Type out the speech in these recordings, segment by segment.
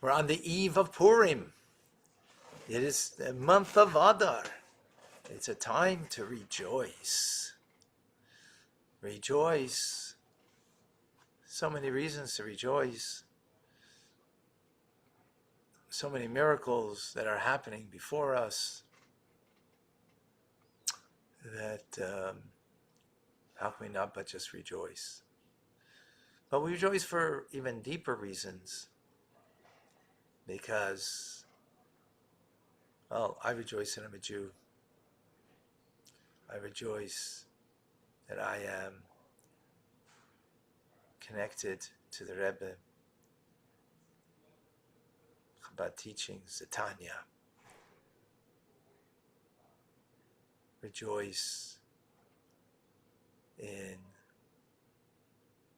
We're on the eve of Purim. It is the month of Adar. It's a time to rejoice. Rejoice. So many reasons to rejoice. So many miracles that are happening before us that how can we not but just rejoice? But we rejoice for even deeper reasons because, well, I rejoice that I'm a Jew. I rejoice that I am connected to the Rebbe, Chabad teachings, the Tanya. Rejoice in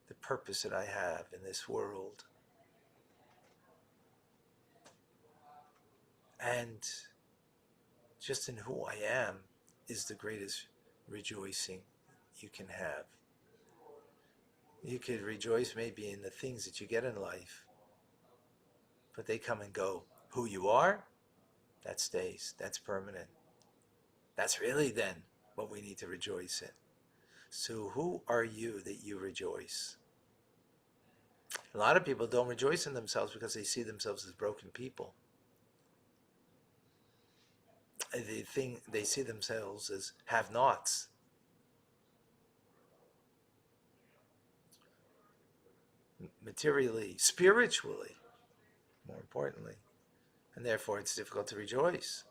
the purpose that I have in this world. And just in who I am is the greatest rejoicing you can have. You could rejoice maybe in the things that you get in life, but they come and go. Who you are, that stays, that's permanent. That's really then what we need to rejoice in. So who are you that you rejoice? A lot of people don't rejoice in themselves because they see themselves as broken people. They see themselves as have-nots. Materially, spiritually, more importantly. And therefore it's difficult to rejoice.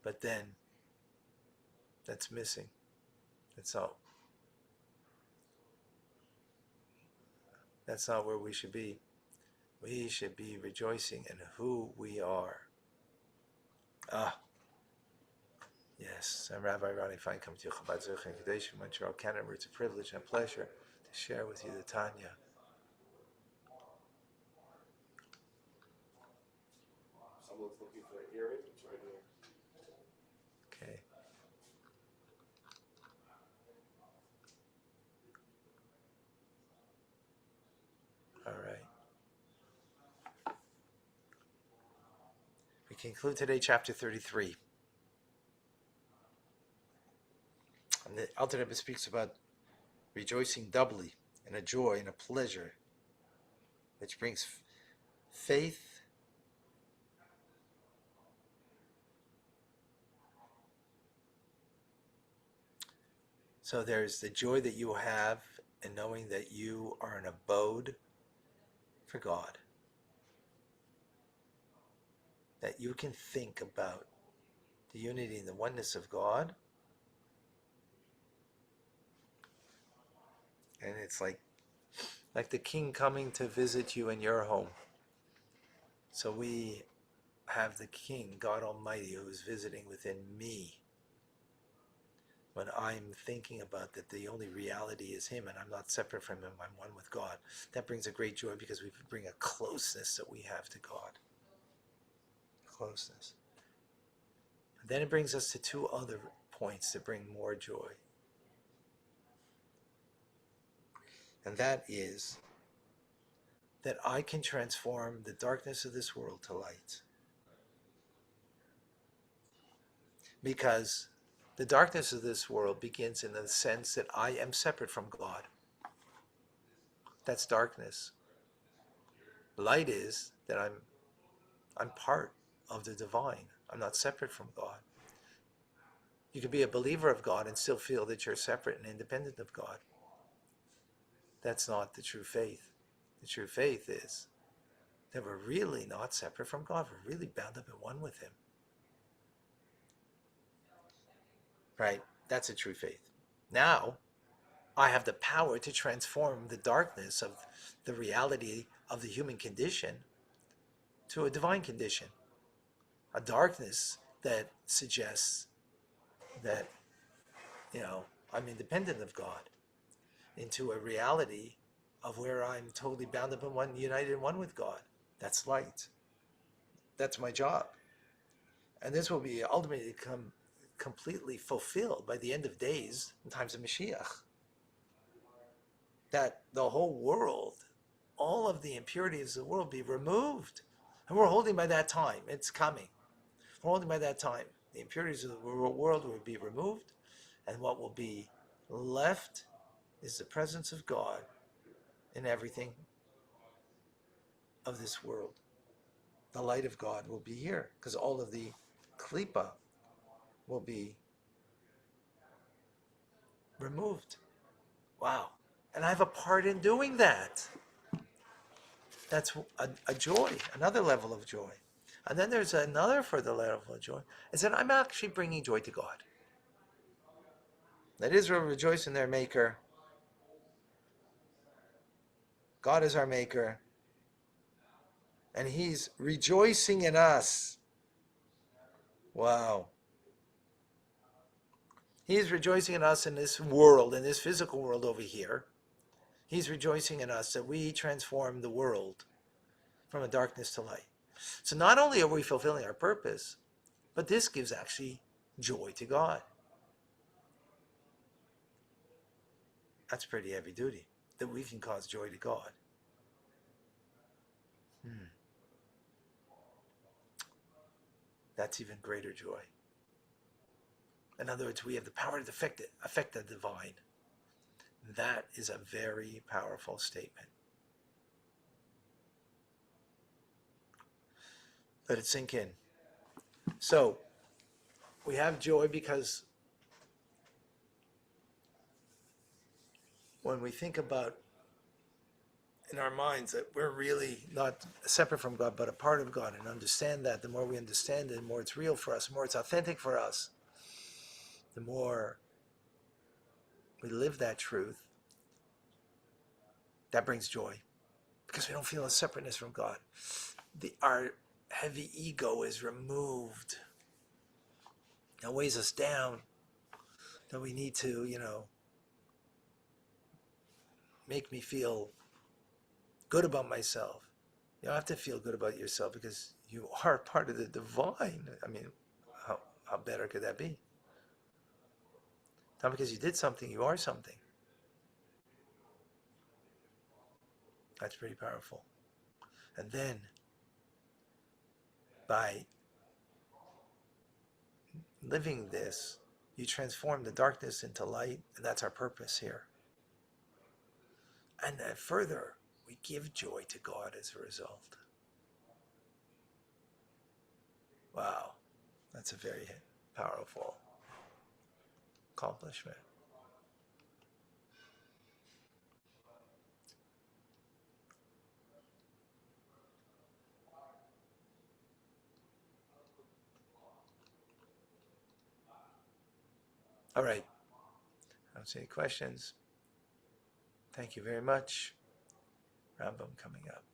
But then, that's missing. That's all. That's not where we should be. We should be rejoicing in who we are. Yes, I'm Rabbi Ronnie Fine, coming to you, Chabad Zuch and Kadesh, Montreal, Canada, where it's a privilege and pleasure to share with you the Tanya. Someone's looking for an earring, it's right here. Okay. All right. We conclude today chapter 33. And the Alter Rebbe speaks about rejoicing doubly in a joy and a pleasure which brings faith so there's the joy that you have in knowing that you are an abode for God, that you can think about the unity and the oneness of God, and it's like the king coming to visit you in your home. So we have the King, God Almighty, who is visiting within me. When I'm thinking about that the only reality is Him and I'm not separate from Him, I'm one with God. That brings a great joy because we bring a closeness that we have to God. Closeness. And then it brings us to two other points that bring more joy. And that is that I can transform the darkness of this world to light. Because the darkness of this world begins in the sense that I am separate from God. That's darkness. Light is that I'm part of the divine. I'm not separate from God. You can be a believer of God and still feel that you're separate and independent of God. That's not the true faith. The true faith is that we're really not separate from God. We're really bound up in one with Him. Right? That's a true faith. Now, I have the power to transform the darkness of the reality of the human condition to a divine condition. A darkness that suggests that, I'm independent of God, into a reality of where I'm totally bound up in one, united in one with God. That's light. That's my job. And this will be ultimately completely fulfilled by the end of days in times of Mashiach. That the whole world, all of the impurities of the world be removed. And we're holding by that time. It's coming. We're holding by that time. The impurities of the world will be removed, and what will be left is the presence of God in everything of this world. The light of God will be here because all of the klipa will be removed. Wow. And I have a part in doing that. That's a joy, another level of joy. And then there's another further level of joy, is that I'm actually bringing joy to God. Let Israel rejoice in their Maker. God is our Maker. And He's rejoicing in us. Wow. He's rejoicing in us in this world, in this physical world over here. He's rejoicing in us that we transform the world from a darkness to light. So not only are we fulfilling our purpose, but this gives actually joy to God. That's pretty heavy duty, that we can cause joy to God. That's even greater joy. In other words, we have the power to affect the divine. That is a very powerful statement. Let it sink in. So, we have joy because when we think about in our minds that we're really not separate from God, but a part of God, and understand that, the more we understand it, the more it's real for us, the more it's authentic for us, the more we live that truth, that brings joy because we don't feel a separateness from God. Our heavy ego is removed. That weighs us down, that we need to, make me feel good about myself. You don't have to feel good about yourself because you are part of the divine. I mean, how better could that be? Not because you did something, you are something. That's pretty powerful. And then, by living this, you transform the darkness into light, and that's our purpose here. And then further, we give joy to God as a result. Wow, that's a very powerful accomplishment. All right, I don't see any questions. Thank you very much. Rambam coming up.